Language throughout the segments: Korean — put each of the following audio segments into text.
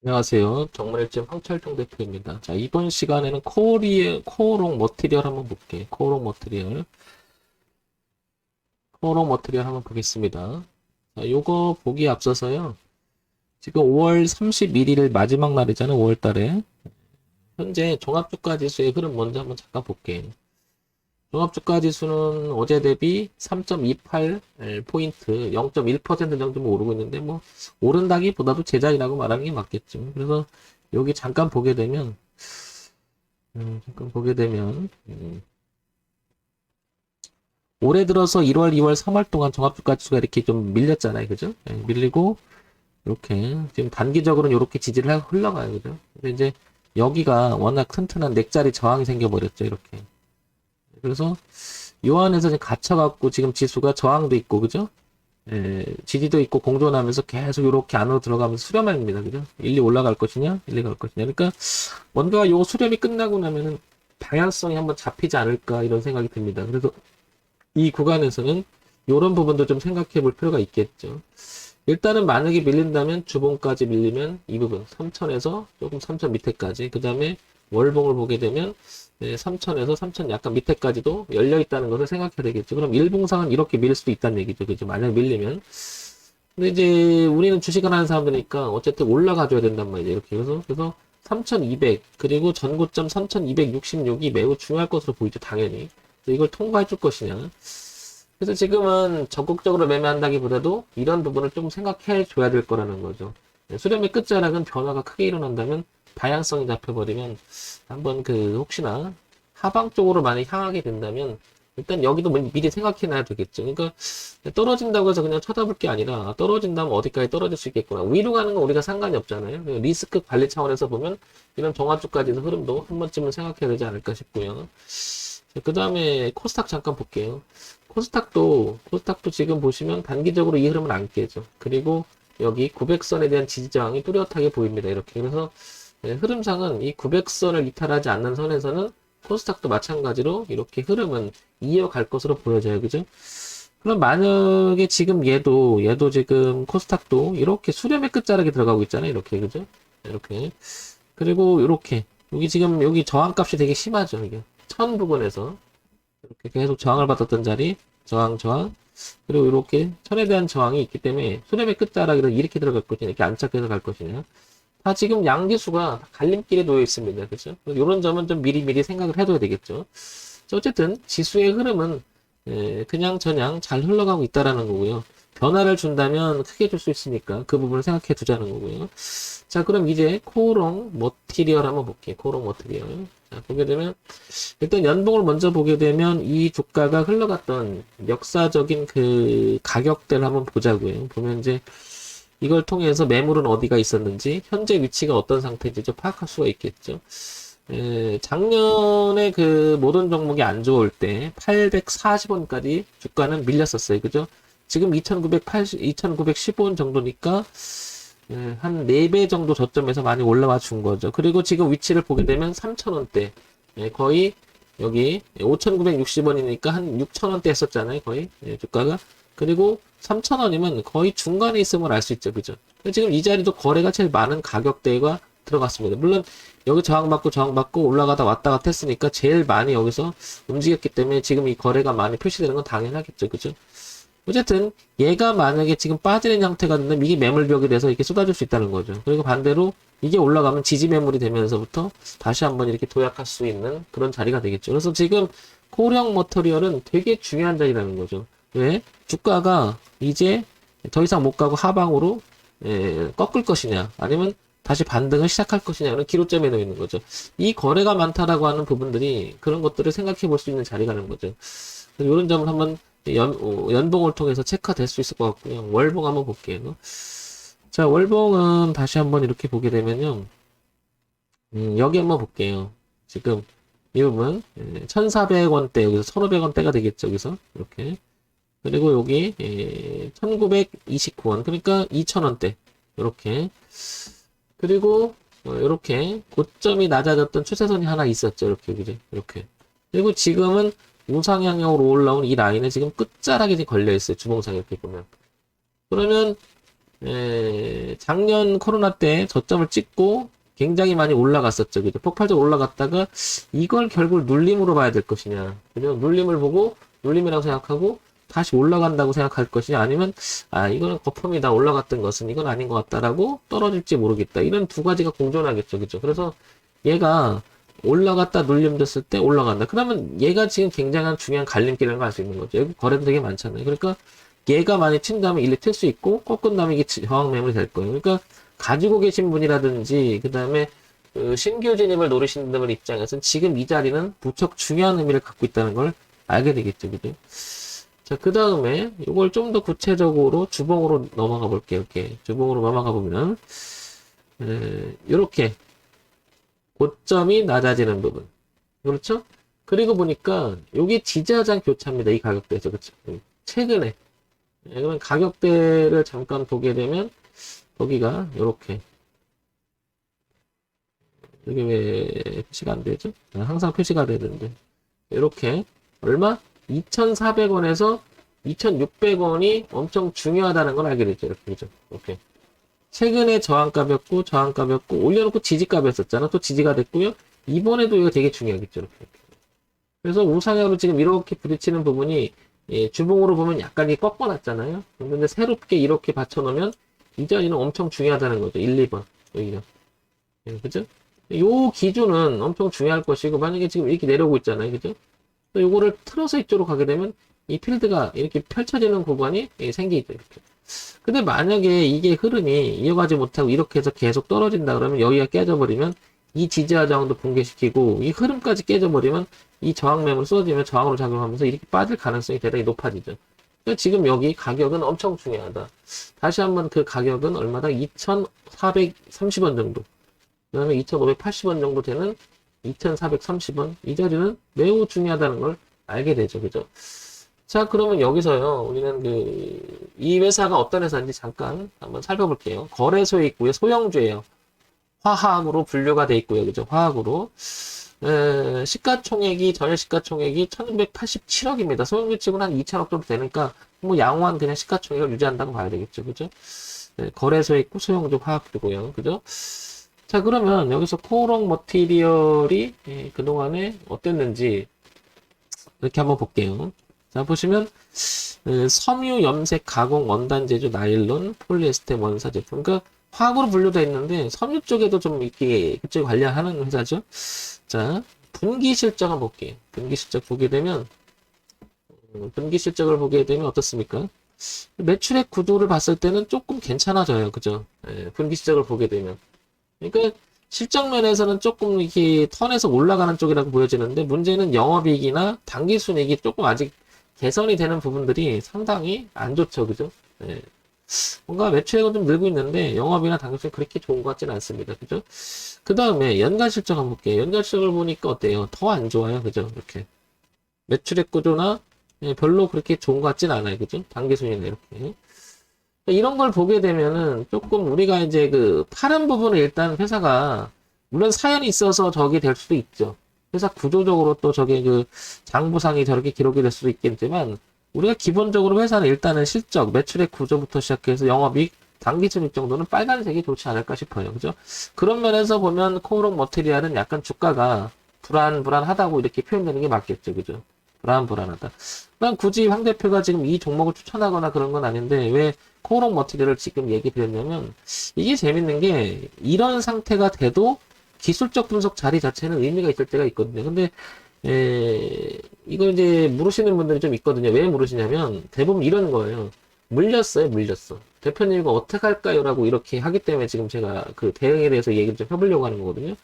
안녕하세요. 정문일점 황철종 대표입니다. 자, 이번 시간에는 코어롱 머티리얼 한번 볼게요. 코어롱 머티리얼 한번 보겠습니다. 자, 요거 보기에 앞서서요. 지금 5월 31일 마지막 날이잖아요. 5월 달에. 현재 종합주가지수의 흐름 먼저 한번 잠깐 볼게요. 종합주가지수는 어제 대비 3.28포인트, 0.1% 정도 오르고 있는데, 뭐, 오른다기보다도 제자리라고 말하는 게 맞겠죠. 그래서 여기 잠깐 보게 되면, 올해 들어서 1월, 2월, 3월 동안 종합주가지수가 이렇게 좀 밀렸잖아요. 그죠? 예, 밀리고, 이렇게, 지금 단기적으로는 이렇게 지지를 흘러가요. 그죠? 근데 이제, 여기가 워낙 튼튼한 넥자리 저항이 생겨버렸죠. 이렇게. 그래서, 요 안에서 지금 갇혀갖고 지금 지수가 저항도 있고, 그죠? 예, 지지도 있고 공존하면서 계속 이렇게 안으로 들어가면서 수렴합니다. 그죠? 1, 2 올라갈 것이냐, 1, 2 갈 것이냐. 그러니까 뭔가 요 수렴이 끝나고 나면은 방향성이 한번 잡히지 않을까 이런 생각이 듭니다. 그래서 이 구간에서는 이런 부분도 좀 생각해 볼 필요가 있겠죠. 일단은 만약에 밀린다면 주봉까지 밀리면 이 부분 3천에서 조금 3천 밑에까지 그 다음에 월봉을 보게 되면 3천에서 3천 약간 밑에까지도 열려 있다는 것을 생각해야 되겠죠. 그럼 일봉상은 이렇게 밀릴 수도 있다는 얘기죠. 그죠? 만약 밀리면. 근데 이제 우리는 주식을 하는 사람들이니까 어쨌든 올라가줘야 된단 말이죠. 이렇게. 그래서 3,200 그리고 전고점 3,266이 매우 중요할 것으로 보이죠. 당연히. 이걸 통과해 줄 것이냐. 그래서 지금은 적극적으로 매매한다기보다도 이런 부분을 좀 생각해 줘야 될 거라는 거죠. 수렴의 끝자락은 변화가 크게 일어난다면 방향성이 잡혀버리면 한번 혹시나 하방 쪽으로 많이 향하게 된다면 일단 여기도 미리 생각해 놔야 되겠죠. 그러니까 떨어진다고 해서 그냥 쳐다볼 게 아니라 떨어진다면 어디까지 떨어질 수 있겠구나. 위로 가는 건 우리가 상관이 없잖아요. 리스크 관리 차원에서 보면 이런 종합주까지도 흐름도 한 번쯤은 생각해야 되지 않을까 싶고요. 그 다음에 코스닥 잠깐 볼게요. 코스닥도 지금 보시면 단기적으로 이 흐름은 안 깨죠. 그리고 여기 900선에 대한 지지 저항이 뚜렷하게 보입니다. 이렇게. 그래서 흐름상은 이 900선을 이탈하지 않는 선에서는 코스닥도 마찬가지로 이렇게 흐름은 이어갈 것으로 보여져요. 그죠? 그럼 만약에 지금 얘도 지금 코스닥도 이렇게 수렴의 끝자락에 들어가고 있잖아요. 이렇게. 그죠? 이렇게. 그리고 이렇게. 여기 저항값이 되게 심하죠. 이게. 천 부근에서. 이렇게 계속 저항을 받았던 자리, 저항. 그리고 이렇게 천에 대한 저항이 있기 때문에 수렴의 끝자락으로 이렇게 들어갈 것이냐, 이렇게 안착해서 갈 것이냐. 다 지금 양지수가 갈림길에 놓여 있습니다. 그렇죠? 이런 점은 좀 미리미리 생각을 해둬야 되겠죠. 어쨌든 지수의 흐름은 그냥 저냥 잘 흘러가고 있다라는 거고요. 변화를 준다면 크게 줄 수 있으니까 그 부분을 생각해 두자는 거고요. 자, 그럼 이제 코오롱 머티리얼 한번 볼게요. 코오롱 머티리얼. 자, 보게 되면 일단 연봉을 먼저 보게 되면 이 주가가 흘러갔던 역사적인 그 가격대를 한번 보자고요. 보면 이제 이걸 통해서 매물은 어디가 있었는지 현재 위치가 어떤 상태인지 좀 파악할 수가 있겠죠. 작년에 그 모든 종목이 안 좋을 때 840원까지 주가는 밀렸었어요. 그죠? 지금 2915원 정도니까 한 4배 정도 저점에서 많이 올라와 준 거죠. 그리고 지금 위치를 보게 되면 3,000원대. 거의 여기 5,960원이니까 한 6,000원대 했었잖아요. 거의 주가가. 그리고 3,000원이면 거의 중간에 있음을 알 수 있죠. 그죠? 지금 이 자리도 거래가 제일 많은 가격대가 들어갔습니다. 물론 여기 저항받고 올라가다 왔다 갔다 했으니까 제일 많이 여기서 움직였기 때문에 지금 이 거래가 많이 표시되는 건 당연하겠죠. 그죠? 어쨌든 얘가 만약에 지금 빠지는 형태가 된다면 이게 매물벽이 돼서 이렇게 쏟아질 수 있다는 거죠. 그리고 반대로 이게 올라가면 지지 매물이 되면서부터 다시 한번 이렇게 도약할 수 있는 그런 자리가 되겠죠. 그래서 지금 코령 머터리얼은 되게 중요한 자리라는 거죠. 왜? 주가가 이제 더 이상 못 가고 하방으로 꺾을 것이냐 아니면 다시 반등을 시작할 것이냐는 기로점에 놓여 있는 거죠. 이 거래가 많다라고 하는 부분들이 그런 것들을 생각해 볼 수 있는 자리라는 거죠. 그래서 이런 점을 한번 연봉을 통해서 체크될 수 있을 것 같고요. 월봉 한번 볼게요. 자, 월봉은 다시 한번 이렇게 보게 되면요. 여기 한번 볼게요. 지금 이 부분 1,400원대 여기서 1,500원대가 되겠죠. 여기서 이렇게. 그리고 여기 1,929원 그러니까 2,000원대 이렇게. 그리고 이렇게 고점이 낮아졌던 추세선이 하나 있었죠. 이렇게 그죠? 이렇게. 그리고 지금은 우상향형으로 올라온 이 라인에 지금 끝자락에 걸려 있어요. 주봉상 이렇게 보면. 그러면 작년 코로나 때 저점을 찍고 굉장히 많이 올라갔었죠. 그죠? 폭발적으로 올라갔다가 이걸 결국 눌림으로 봐야 될 것이냐. 그죠? 눌림을 보고 눌림이라고 생각하고 다시 올라간다고 생각할 것이냐. 아니면 이거는 거품이다. 올라갔던 것은 이건 아닌 것 같다라고 떨어질지 모르겠다. 이런 두 가지가 공존하겠죠. 그죠? 그래서 얘가 올라갔다 눌림됐을 때 올라간다. 그러면 얘가 지금 굉장한 중요한 갈림길이라는 걸 알 수 있는 거죠. 여기 거래도 되게 많잖아요. 그러니까 얘가 많이 튄다면 일리 튈 수 있고 꺾은다면 이게 저항 매물이 될 거예요. 그러니까 가지고 계신 분이라든지 그 다음에 신규 진입을 노리시는 분들 입장에서는 지금 이 자리는 무척 중요한 의미를 갖고 있다는 걸 알게 되겠죠. 그죠? 자, 그 다음에 이걸 좀 더 구체적으로 주봉으로 넘어가 볼게요. 이렇게 주봉으로 넘어가 보면 이렇게 고점이 낮아지는 부분. 그렇죠? 그리고 보니까 이게 지지하장 교차입니다. 이 가격대에서. 그렇죠? 최근에. 그러면 가격대를 잠깐 보게 되면 여기가 이렇게 이게 왜 표시가 안 되죠? 항상 표시가 되는데 이렇게 얼마? 2,400원에서 2,600원이 엄청 중요하다는 걸 알게 됐죠. 이렇게 그죠? 이렇게 최근에 저항값이었고 올려놓고 지지값이었잖아. 또 지지가 됐고요. 이번에도 이거 되게 중요하겠죠. 이렇게. 그래서 우상향으로 지금 이렇게 부딪히는 부분이 주봉으로 보면 약간 꺾어놨잖아요. 근데 새롭게 이렇게 받쳐놓으면 이 자리는 엄청 중요하다는 거죠. 1, 2번. 여기가. 그죠? 요 기준은 엄청 중요할 것이고, 만약에 지금 이렇게 내려오고 있잖아요. 그죠? 요거를 틀어서 이쪽으로 가게 되면 이 필드가 이렇게 펼쳐지는 구간이 생기죠. 이렇게. 근데 만약에 이게 흐름이 이어가지 못하고 이렇게 해서 계속 떨어진다 그러면 여기가 깨져버리면 이 지지하 저항도 붕괴시키고 이 흐름까지 깨져버리면 이 저항 매물 쏟아지면 저항으로 작용하면서 이렇게 빠질 가능성이 대단히 높아지죠. 그러니까 지금 여기 가격은 엄청 중요하다. 다시 한번 그 가격은 얼마다? 2,430원 정도. 그 다음에 2,580원 정도 되는 2,430원. 이 자리는 매우 중요하다는 걸 알게 되죠. 그죠? 자, 그러면 여기서요, 우리는 이 회사가 어떤 회사인지 잠깐 한번 살펴볼게요. 거래소에 있고요. 소형주예요. 화학으로 분류가 돼 있고요. 그죠? 화학으로. 시가총액이, 전일 시가총액이 1,687억입니다. 소형주 치고는 한 2,000억 정도 되니까, 뭐, 양호한 그냥 시가총액을 유지한다고 봐야 되겠죠. 그죠? 거래소에 있고, 소형주 화학주고요. 그죠? 자, 그러면 여기서 코오롱 머티리얼이 그동안에 어땠는지, 이렇게 한번 볼게요. 자, 보시면, 섬유 염색 가공 원단 제조 나일론 폴리에스테 원사 제품. 그러니까 화학으로 분류되어 있는데 섬유 쪽에도 좀 이렇게 그쪽에 관련하는 회사죠. 자, 분기 실적을 볼게요. 분기 실적 보게 되면 분기 실적을 보게 되면 어떻습니까? 매출액 구조를 봤을 때는 조금 괜찮아져요. 그죠? 분기 실적을 보게 되면. 그러니까 실적 면에서는 조금 이렇게 턴에서 올라가는 쪽이라고 보여지는데 문제는 영업이익이나 당기순이익이 조금 아직 개선이 되는 부분들이 상당히 안 좋죠. 그죠? 뭔가 매출액은 좀 늘고 있는데 영업이나 당기순이 그렇게 좋은 것 같지는 않습니다. 그죠? 그 다음에 연간 실적 한번 볼게요. 연간 실적을 보니까 어때요? 더 안 좋아요. 그죠? 이렇게 매출액 구조나 별로 그렇게 좋은 것 같지는 않아요. 그죠? 당기순이나 이렇게. 이런 걸 보게 되면은 조금 우리가 이제 파란 부분을 일단 회사가 물론 사연이 있어서 저게 될 수도 있죠. 회사 구조적으로 또 저게 장부상이 저렇게 기록이 될 수도 있겠지만 우리가 기본적으로 회사는 일단은 실적, 매출액 구조부터 시작해서 영업이익, 당기순이익 정도는 빨간색이 좋지 않을까 싶어요. 그죠? 그런 면에서 보면 코오롱 머티리얼은 약간 주가가 불안하다고 이렇게 표현되는 게 맞겠죠. 그죠? 불안하다. 난 굳이 황 대표가 지금 이 종목을 추천하거나 그런 건 아닌데 왜 코오롱 머티리얼을 지금 얘기 드렸냐면 이게 재밌는 게 이런 상태가 돼도 기술적 분석 자리 자체는 의미가 있을 때가 있거든요. 근데 이걸 이제 물으시는 분들이 좀 있거든요. 왜 물으시냐면 대부분 이런 거예요. 물렸어. 대표님 이거 어떻게 할까요? 라고 이렇게 하기 때문에 지금 제가 그 대응에 대해서 얘기를 좀 해보려고 하는 거거든요.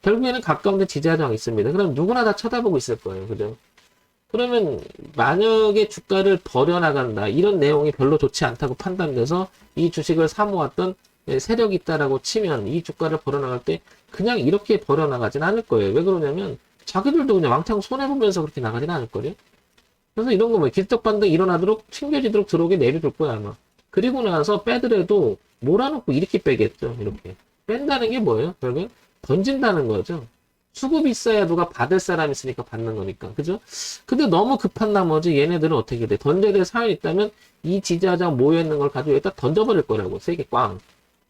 결국에는 가까운 데 지지하장이 있습니다. 그럼 누구나 다 쳐다보고 있을 거예요. 그죠? 그러면 만약에 주가를 버려나간다 이런 내용이 별로 좋지 않다고 판단돼서 이 주식을 사모았던 세력이 있다라고 치면 이 주가를 버려나갈 때 그냥 이렇게 버려나가진 않을 거예요. 왜 그러냐면 자기들도 그냥 왕창 손해보면서 그렇게 나가진 않을 거예요. 그래서 이런 거 기술적 반등이 일어나도록 튕겨지도록 들어오게 내려줄 거야 아마. 그리고 나서 빼더라도 몰아놓고 이렇게 빼겠죠. 이렇게 뺀다는 게 뭐예요? 결국엔 던진다는 거죠. 수급이 있어야 누가 받을 사람이 있으니까 받는 거니까. 그죠? 근데 너무 급한 나머지 얘네들은 어떻게 돼? 던져야 될 사연이 있다면 이 지지하자가 모여있는 걸 가지고 여기다 던져버릴 거라고. 세게 꽝.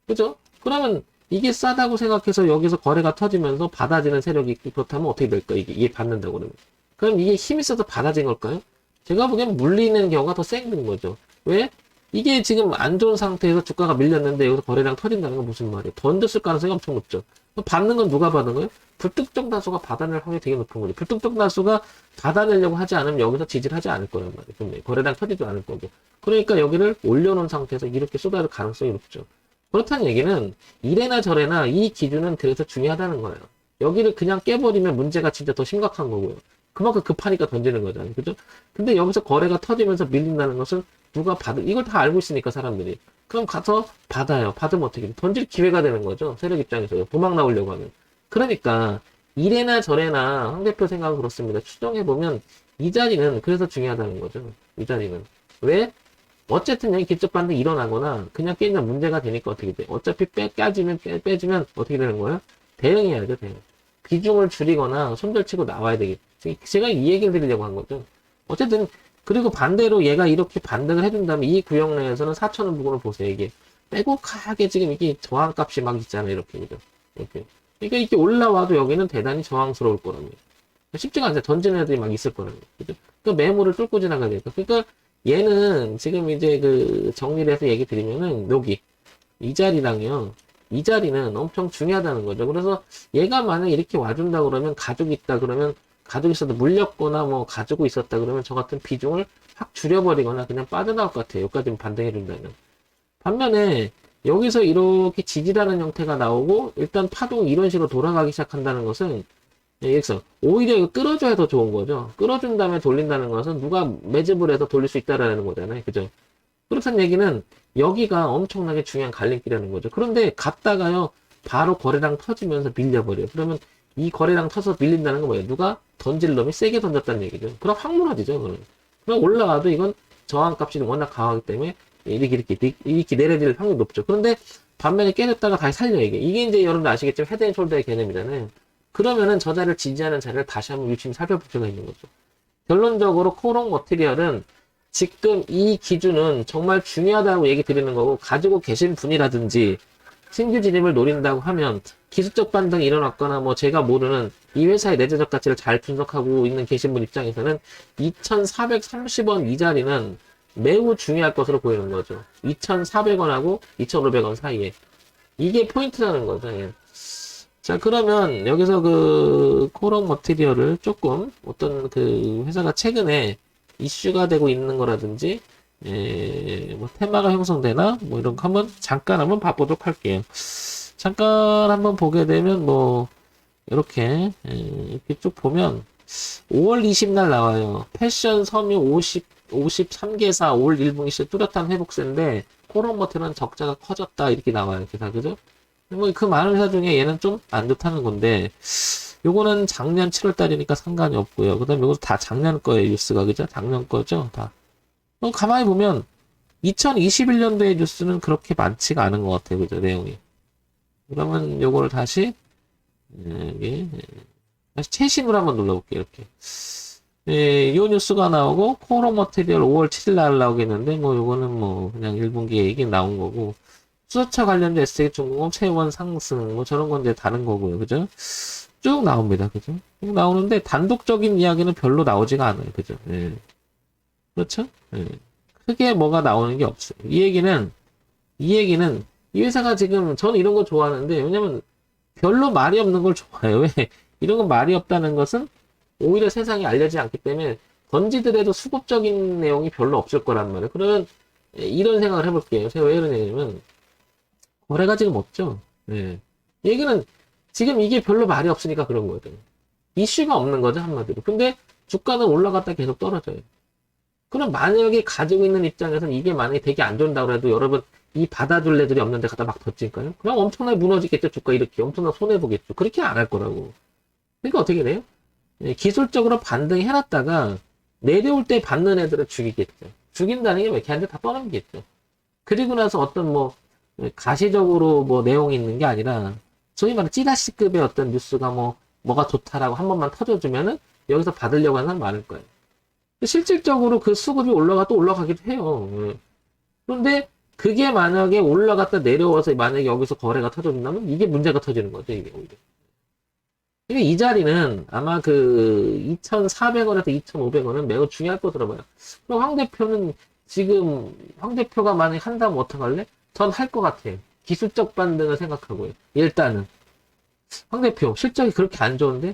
그죠? 그러면 이게 싸다고 생각해서 여기서 거래가 터지면서 받아지는 세력이 있고 그렇다면 어떻게 될까? 이게 받는다고 그러면. 그럼 이게 힘이 있어서 받아진 걸까요? 제가 보기엔 물리는 경우가 더 센 거죠. 왜? 이게 지금 안 좋은 상태에서 주가가 밀렸는데 여기서 거래량 터진다는 건 무슨 말이에요? 던졌을 가능성이 엄청 높죠. 받는 건 누가 받는 거예요? 불특정 다수가 받아낼 확률이 되게 높은 거죠. 불특정 다수가 받아내려고 하지 않으면 여기서 지지를 하지 않을 거란 말이에요. 분명히. 거래량 터지도 않을 거고. 그러니까 여기를 올려놓은 상태에서 이렇게 쏟아질 가능성이 높죠. 그렇다는 얘기는 이래나 저래나 이 기준은 그래서 중요하다는 거예요. 여기를 그냥 깨버리면 문제가 진짜 더 심각한 거고요. 그만큼 급하니까 던지는 거잖아요. 그죠? 근데 여기서 거래가 터지면서 밀린다는 것은 누가 이걸 다 알고 있으니까 사람들이. 그럼 가서 받아요. 받으면 어떻게 돼? 던질 기회가 되는 거죠. 세력 입장에서 도망 나오려고 하면. 그러니까 이래나 저래나 황 대표 생각은 그렇습니다. 추정해보면 이 자리는 그래서 중요하다는 거죠. 이 자리는. 왜? 어쨌든 여기 기적 반등이 일어나거나 그냥 깨지면 문제가 되니까 어떻게 돼? 어차피 빼지면 어떻게 되는 거예요? 대응해야죠, 대응. 비중을 줄이거나 손절치고 나와야 되겠죠. 제가 이 얘기를 드리려고 한 거죠. 어쨌든 그리고 반대로 얘가 이렇게 반등을 해준다면 이 구역 내에서는 4,000원 부분을 보세요. 이게 빼곡하게 지금 이게 저항값이 막 있잖아요. 이렇게 그죠? 이렇게. 그러니까 이렇게 올라와도 여기는 대단히 저항스러울 거랍니다. 쉽지가 않아요. 던지는 애들이 막 있을 거랍니다. 그죠? 그 매물을 뚫고 지나가야 되니까. 그러니까 얘는 지금 이제 그 정리를 해서 얘기 드리면은 여기 이 자리랑요. 이 자리는 엄청 중요하다는 거죠. 그래서 얘가 만약 이렇게 와준다 그러면 가지고 있다 그러면 가지고 있어도 물렸거나 뭐 가지고 있었다 그러면 저 같은 비중을 확 줄여버리거나 그냥 빠져나올 것 같아요. 여기까지 반등해준다면. 반면에 여기서 이렇게 지지라는 형태가 나오고 일단 파동이 이런 식으로 돌아가기 시작한다는 것은 여기서 오히려 이거 끌어줘야 더 좋은 거죠. 끌어준 다음에 돌린다는 것은 누가 매집을 해서 돌릴 수 있다라는 거잖아요. 그죠? 그렇다는 얘기는 여기가 엄청나게 중요한 갈림길이라는 거죠. 그런데 갔다가요 바로 거래량 터지면서 밀려버려요. 그러면 이 거래량 터서 밀린다는 건 뭐예요? 누가 던질 놈이 세게 던졌다는 얘기죠. 그럼 확 무너지죠. 그럼 올라가도 이건 저항값이 워낙 강하기 때문에 이렇게 내려질 확률이 높죠. 그런데 반면에 깨졌다가 다시 살려 이게 이제 여러분들 아시겠지만 헤드앤숄더의 개념이잖아요. 그러면은 저 자리를 지지하는 자리를 다시 한번 유심히 살펴볼 필요가 있는 거죠. 결론적으로 코롱 머티리얼은 지금 이 기준은 정말 중요하다고 얘기 드리는 거고 가지고 계신 분이라든지 신규 진입을 노린다고 하면 기술적 반등이 일어났거나 뭐 제가 모르는 이 회사의 내재적 가치를 잘 분석하고 있는 계신 분 입장에서는 2,430원 이 자리는 매우 중요할 것으로 보이는 거죠. 2,400원하고 2,500원 사이에. 이게 포인트라는 거죠. 예. 자, 그러면 여기서 그 코롱 머티리얼을 조금 어떤 그 회사가 최근에 이슈가 되고 있는 거라든지 뭐 테마가 형성되나 뭐 이런 거 한번 잠깐 한번 봐보도록 할게요. 잠깐 한번 보게 되면 뭐 이렇게 이렇게 쭉 보면 5월 20날 나와요. 패션 섬유 53개사 올 1분기시 뚜렷한 회복세인데 코롱 머티리얼은 적자가 커졌다 이렇게 나와요. 기사 그죠? 뭐 그 많은 회사 중에 얘는 좀 안 좋다는 건데 요거는 작년 7월 달이니까 상관이 없고요. 그 다음에 요거 다 작년 거예요. 뉴스가 그죠? 작년 거죠? 다. 가만히 보면 2021년도의 뉴스는 그렇게 많지가 않은 것 같아요. 그죠? 내용이. 그러면 요거를 다시 여기 다시 최신으로 한번 눌러볼게요. 이렇게. 이 뉴스가 나오고 코롱 머티리얼 5월 7일 날 나오겠는데 뭐 요거는 뭐 그냥 1분기 얘기 나온 거고 수소차 관련된 SK중공업 세원 상승 뭐 저런 건데 다른 거고요. 그죠? 쭉 나옵니다. 그죠? 쭉 나오는데 단독적인 이야기는 별로 나오지가 않아요. 그죠? 예. 그렇죠? 예. 크게 뭐가 나오는 게 없어요. 이 얘기는 이 회사가 지금 저는 이런 거 좋아하는데 왜냐면 별로 말이 없는 걸 좋아해요. 왜? 이런 건 말이 없다는 것은 오히려 세상에 알려지지 않기 때문에 던지더라도 수급적인 내용이 별로 없을 거란 말이에요. 그러면 이런 생각을 해볼게요. 제가 왜 이런 얘기냐면 거래가 지금 없죠. 예. 얘기는 지금 이게 별로 말이 없으니까 그런 거거든요. 이슈가 없는 거죠, 한마디로. 근데 주가는 올라갔다 계속 떨어져요. 그럼 만약에 가지고 있는 입장에서는 이게 만약에 되게 안 좋다고 해도 여러분 이 받아줄 애들이 없는데 갖다 막 던질까요? 그럼 엄청나게 무너지겠죠, 주가 이렇게. 엄청나게 손해보겠죠. 그렇게 안 할 거라고. 그러니까 어떻게 돼요? 예, 기술적으로 반등해놨다가 내려올 때 받는 애들을 죽이겠죠. 죽인다는 게 왜? 걔한테 다 떠넘기겠죠. 그리고 나서 어떤 뭐 가시적으로 뭐 내용이 있는 게 아니라 소위 말하는 찌라시급의 어떤 뉴스가 뭐 뭐가 좋다라고 한 번만 터져주면은 여기서 받으려고 하는 사람 많을 거예요. 실질적으로 그 수급이 또 올라가기도 해요. 예. 그런데 그게 만약에 올라갔다 내려와서 만약에 여기서 거래가 터져준다면 이게 문제가 터지는 거죠, 이게 오히려. 그러니까 이 자리는 아마 그 2,400원에서 2,500원은 매우 중요할 거 들어봐요. 그럼 황 대표는 지금 황 대표가 만약에 한다면 어떡할래? 전 할 것 같아요. 기술적 반등을 생각하고요. 일단은 황 대표 실적이 그렇게 안 좋은데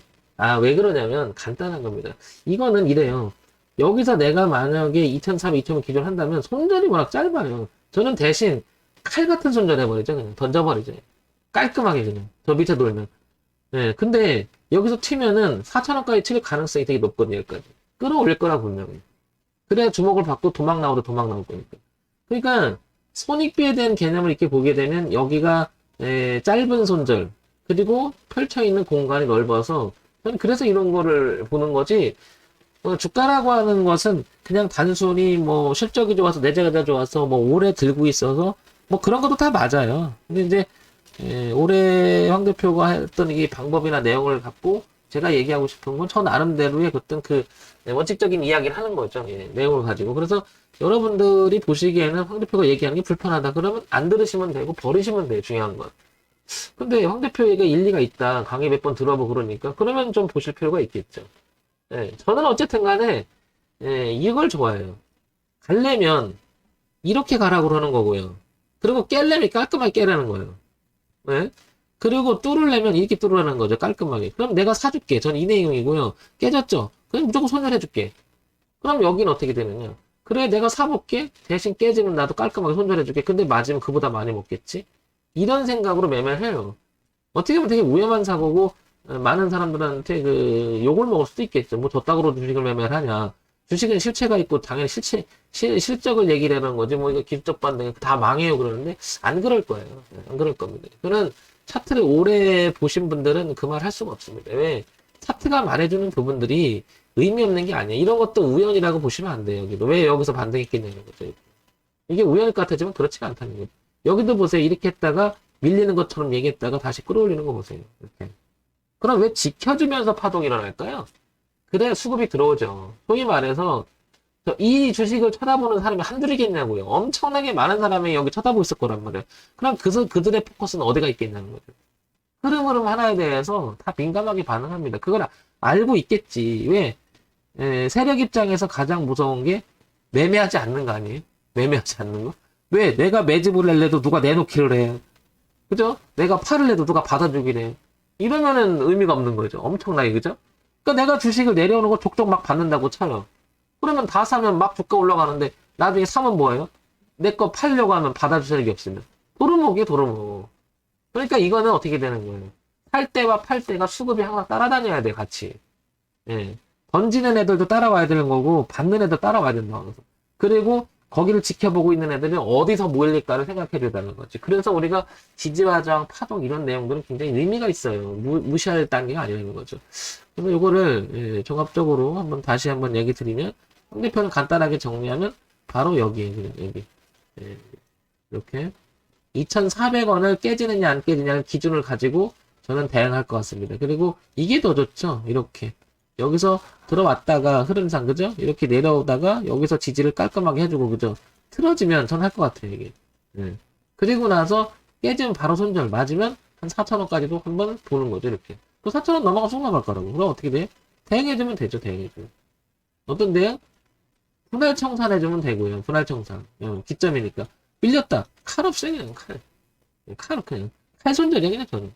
왜 그러냐면 간단한 겁니다. 이거는 이래요. 여기서 내가 만약에 2,400, 2,000원 기준 한다면 손절이 워낙 짧아요. 저는 대신 칼 같은 손절 해버리죠. 그냥 던져버리죠. 깔끔하게 그냥 저 밑에 돌면. 네, 근데 여기서 튀면은 4,000원까지 튀길 가능성이 되게 높거든요. 여기까지 끌어올릴 거라 분명히. 그래야 주목을 받고 도망 나올 거니까. 그러니까 손익비에 대한 개념을 이렇게 보게 되면 여기가 짧은 손절 그리고 펼쳐있는 공간이 넓어서 저는 그래서 이런 거를 보는 거지. 주가라고 하는 것은 그냥 단순히 뭐 실적이 좋아서 내재가 좋아서 뭐 오래 들고 있어서 뭐 그런 것도 다 맞아요. 근데 이제 올해 황 대표가 했던 이 방법이나 내용을 갖고 제가 얘기하고 싶은 건 저 나름대로의 어떤 그 원칙적인 이야기를 하는 거죠. 내용을 가지고. 그래서 여러분들이 보시기에는 황 대표가 얘기하는 게 불편하다. 그러면 안 들으시면 되고 버리시면 돼요. 중요한 건. 근데 황 대표 얘기가 일리가 있다. 강의 몇 번 들어보고 그러니까 그러면 좀 보실 필요가 있겠죠. 저는 어쨌든 간에 이걸 좋아해요. 가려면 이렇게 가라고 그러는 거고요. 그리고 깰려면 깔끔하게 깨라는 거예요. 네? 그리고 뚫으려면 이렇게 뚫으라는 거죠. 깔끔하게. 그럼 내가 사줄게. 전 이 내용이고요. 깨졌죠? 그럼 무조건 손절해줄게. 그럼 여기는 어떻게 되느냐? 그래, 내가 사볼게. 대신 깨지면 나도 깔끔하게 손절해줄게. 근데 맞으면 그보다 많이 먹겠지? 이런 생각으로 매매를 해요. 어떻게 보면 되게 위험한 사고고, 많은 사람들한테 그 욕을 먹을 수도 있겠죠. 뭐 저따구로 주식을 매매를 하냐. 주식은 실체가 있고 당연히 실적을 얘기를 하는 거지. 뭐 이거 기술적 반등 다 망해요 그러는데 안 그럴 거예요. 안 그럴 겁니다. 그런 차트를 오래 보신 분들은 그 말 할 수가 없습니다. 왜? 차트가 말해주는 부분들이 의미 없는 게 아니에요. 이런 것도 우연이라고 보시면 안 돼요. 여기도 왜 여기서 반등했겠냐는 거죠. 이게 우연일 것 같아지만 그렇지가 않다는 거죠. 여기도 보세요. 이렇게 했다가 밀리는 것처럼 얘기했다가 다시 끌어올리는 거 보세요. 이렇게. 그럼 왜 지켜주면서 파동이 일어날까요? 그래야 수급이 들어오죠. 소위 말해서 이 주식을 쳐다보는 사람이 한둘이겠냐고요. 엄청나게 많은 사람이 여기 쳐다보고 있을 거란 말이에요. 그럼 그들의 포커스는 어디가 있겠냐는 거죠. 흐름 하나에 대해서 다 민감하게 반응합니다. 그걸 알고 있겠지. 왜? 세력 입장에서 가장 무서운 게 매매하지 않는 거 아니에요? 매매하지 않는 거? 왜? 내가 매집을 할래도 누가 내놓기를 해. 그죠? 내가 팔을 해도 누가 받아주기를 해. 이러면은 의미가 없는 거죠. 엄청나게, 그죠? 그러니까 내가 주식을 내려오는 거 족족 막 받는다고 쳐요. 그러면 다 사면 막 주가 올라가는데 나중에 사면 뭐예요? 내 거 팔려고 하면 받아주실 게 없으면. 도루묵이에요, 도루묵. 그러니까 이거는 어떻게 되는 거예요? 살 때와 팔 때가 수급이 항상 따라다녀야 돼, 같이. 예. 던지는 애들도 따라와야 되는 거고, 받는 애도 따라와야 된다. 그리고 거기를 지켜보고 있는 애들은 어디서 모일까를 생각해 줘야되는 거지. 그래서 우리가 지지와 저항, 파동 이런 내용들은 굉장히 의미가 있어요. 무시할 단계가 아니라는 거죠. 그래서 이거를 종합적으로 다시 한번 얘기 드리면 상대편을 간단하게 정리하면 바로 여기에 여기 이렇게 2,400원을 깨지느냐 안 깨지냐는 기준을 가지고 저는 대응할 것 같습니다. 그리고 이게 더 좋죠. 이렇게 여기서 들어왔다가 흐름상 그죠? 이렇게 내려오다가 여기서 지지를 깔끔하게 해주고 그죠? 틀어지면 전 할 것 같아요 이게. 그리고 나서 깨지면 바로 손절 맞으면 한 4,000원까지도 한번 보는 거죠 이렇게. 또 4,000원 넘어가 속 나갈 거라고. 그럼 어떻게 돼? 대응해주면 되죠 대응해주면. 어떤데요? 분할 청산해주면 되고요. 분할 청산. 기점이니까. 밀렸다. 칼 없어요 그냥 칼. 칼 그냥. 칼 손절이야 그냥 저는.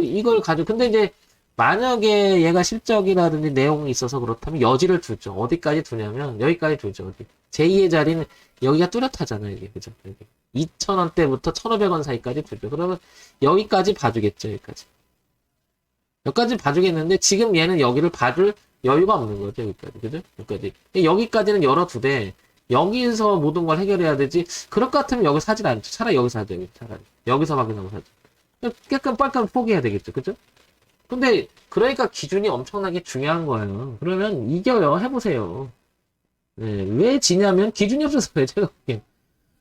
이걸 가지고 근데 이제 만약에 얘가 실적이라든지 내용이 있어서 그렇다면 여지를 두죠. 어디까지 두냐면 여기까지 두죠. 어디. 제2의 자리는 여기가 뚜렷하잖아요. 이게 그죠? 여기. 2,000원대부터 1,500원 사이까지 두죠. 그러면 여기까지 봐주겠죠. 여기까지 봐주겠는데 지금 얘는 여기를 봐줄 여유가 없는 거죠. 여기까지. 그죠? 여기까지는 열어두되 여기서 모든 걸 해결해야 되지. 그럴 것 같으면 여기 사질 않죠. 차라리 여기서 하죠. 차라리. 여기서 확인하고 사죠. 깨끗 빨끔 포기해야 되겠죠. 그죠? 근데 그러니까 기준이 엄청나게 중요한 거예요. 그러면 이겨요. 해보세요. 왜 지냐면 기준이 없어서 그래요. 제가 보기엔.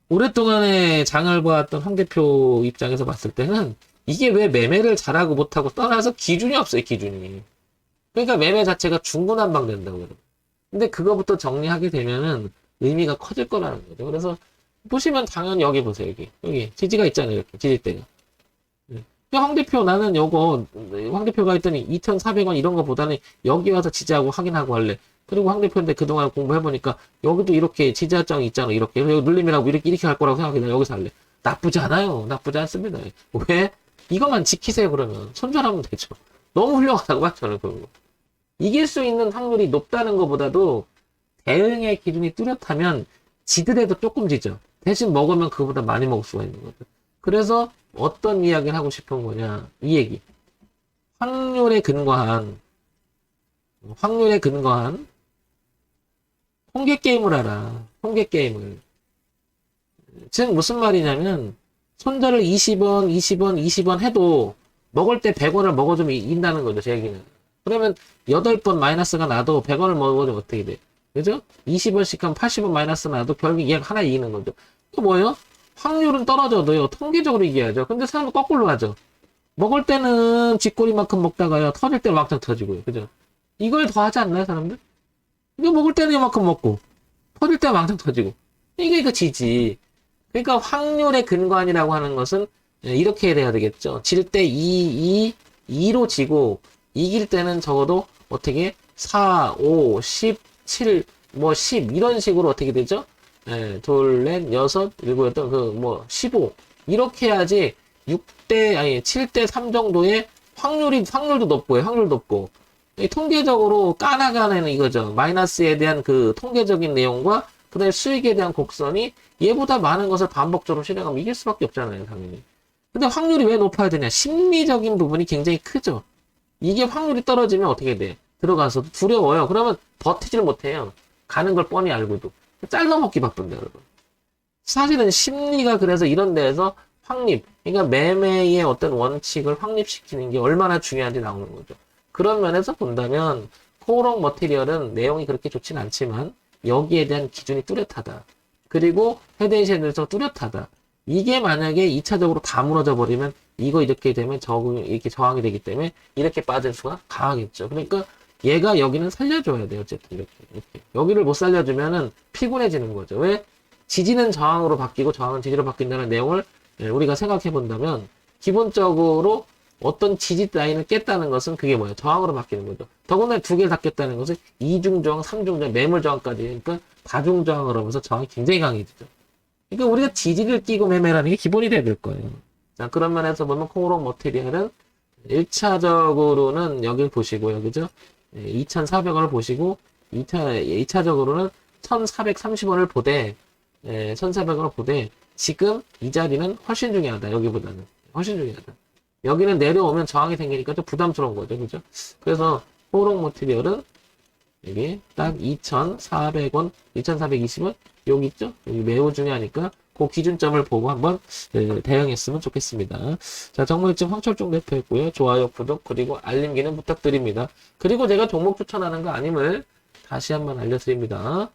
오랫동안에 장을 보았던 황 대표 입장에서 봤을 때는 이게 왜 매매를 잘하고 못하고 떠나서 기준이 없어요, 기준이. 그러니까 매매 자체가 중구난방된다고 그래요. 근데 그거부터 정리하게 되면은 의미가 커질 거라는 거죠. 그래서 보시면 당연히 여기 보세요, 여기 지지가 있잖아요, 이렇게 지지대가. 황 대표 나는 요거 황 대표가 했더니 2,400원 이런 거보다는 여기 와서 지지하고 확인하고 할래. 그리고 황 대표인데 그동안 공부해보니까 여기도 이렇게 지지하장이 있잖아, 이렇게. 여기 눌림이라고 이렇게 할 거라고 생각해. 나 여기서 할래. 나쁘지 않아요. 나쁘지 않습니다. 왜? 이것만 지키세요, 그러면. 손절하면 되죠. 너무 훌륭하다고 봐, 저는 그거. 이길 수 있는 확률이 높다는 것보다도 대응의 기준이 뚜렷하면 지더라도 조금 지죠. 대신 먹으면 그보다 많이 먹을 수가 있는 거죠. 그래서 어떤 이야기를 하고 싶은 거냐, 이 얘기. 확률에 근거한 통계 게임을 하라. 통계 게임을. 즉 무슨 말이냐면 손절을 20원, 20원, 20원 해도 먹을 때 100원을 먹어주면 인다는 거죠, 제 얘기는. 그러면 8번 마이너스가 나도 100원을 먹어주면 어떻게 돼? 그죠? 20원씩 하면 80원 마이너스 나도 결국 얘가 하나 이기는 거죠. 또 뭐예요? 확률은 떨어져도요, 통계적으로 이겨야죠. 근데 사람은 거꾸로 하죠. 먹을 때는 쥐꼬리만큼 먹다가요, 터질 때 막상 터지고요. 그죠? 이걸 더 하지 않나요, 사람들? 이거 먹을 때는 이만큼 먹고, 터질 때 망상 터지고. 이거 지지. 그러니까 확률의 근거안이라고 하는 것은 이렇게 돼야 되겠죠. 질 때 2로 지고, 이길 때는 적어도 어떻게 4, 5, 10, 7, 뭐 10 이런 식으로 어떻게 되죠? 둘, 넷, 여섯, 일곱, 여덟, 15 이렇게 해야지 7대 3 정도의 확률도 높고요. 확률도 높고. 통계적으로 까나가는 이거죠. 마이너스에 대한 그 통계적인 내용과 그 다음에 수익에 대한 곡선이 얘보다 많은 것을 반복적으로 실행하면 이길 수밖에 없잖아요, 당연히. 근데 확률이 왜 높아야 되냐? 심리적인 부분이 굉장히 크죠. 이게 확률이 떨어지면 어떻게 돼? 들어가서 두려워요. 그러면 버티질 못해요. 가는 걸 뻔히 알고도. 잘라먹기 바쁜데, 여러분. 사실은 심리가 그래서 이런 데에서 확립, 그러니까 매매의 어떤 원칙을 확립시키는 게 얼마나 중요한지 나오는 거죠. 그런 면에서 본다면 코오롱 머티리얼은 내용이 그렇게 좋진 않지만 여기에 대한 기준이 뚜렷하다. 그리고 헤드앤숄더에서 뚜렷하다. 이게 만약에 2차적으로 다 무너져 버리면 이거 이렇게 되면 이렇게 저항이 되기 때문에 이렇게 빠질 수가 강하겠죠. 그러니까 얘가 여기는 살려줘야 돼요. 어쨌든 이렇게. 여기를 못 살려주면은 피곤해지는 거죠. 왜? 지지는 저항으로 바뀌고 저항은 지지로 바뀐다는 내용을 우리가 생각해 본다면 기본적으로 어떤 지지 라인을 깼다는 것은 그게 뭐예요? 저항으로 바뀌는 거죠. 더군다나 두 개를 다 깼다는 것은 이중저항, 삼중저항, 매물저항까지, 그러니까 다중저항을 하면서 저항이 굉장히 강해지죠. 그러니까 우리가 지지를 끼고 매매라는 게 기본이 돼야 될 거예요. 자, 그런 면에서 보면 코오롱 머티리얼은 1차적으로는 여길 보시고요. 그죠? 2,400원을 보시고 2차적으로는 1,430원을 보되 1,400원을 보되 지금 이 자리는 훨씬 중요하다. 여기보다는. 훨씬 중요하다. 여기는 내려오면 저항이 생기니까 좀 부담스러운 거죠. 그죠? 그래서 코오롱 머티리얼은 여기 딱 2,400원, 2,420원 여기 있죠? 여기 매우 중요하니까 그 기준점을 보고 한번 대응했으면 좋겠습니다. 자, 정모일증 황철종 대표였고요. 좋아요, 구독, 그리고 알림기는 부탁드립니다. 그리고 제가 종목 추천하는 거 아님을 다시 한번 알려드립니다.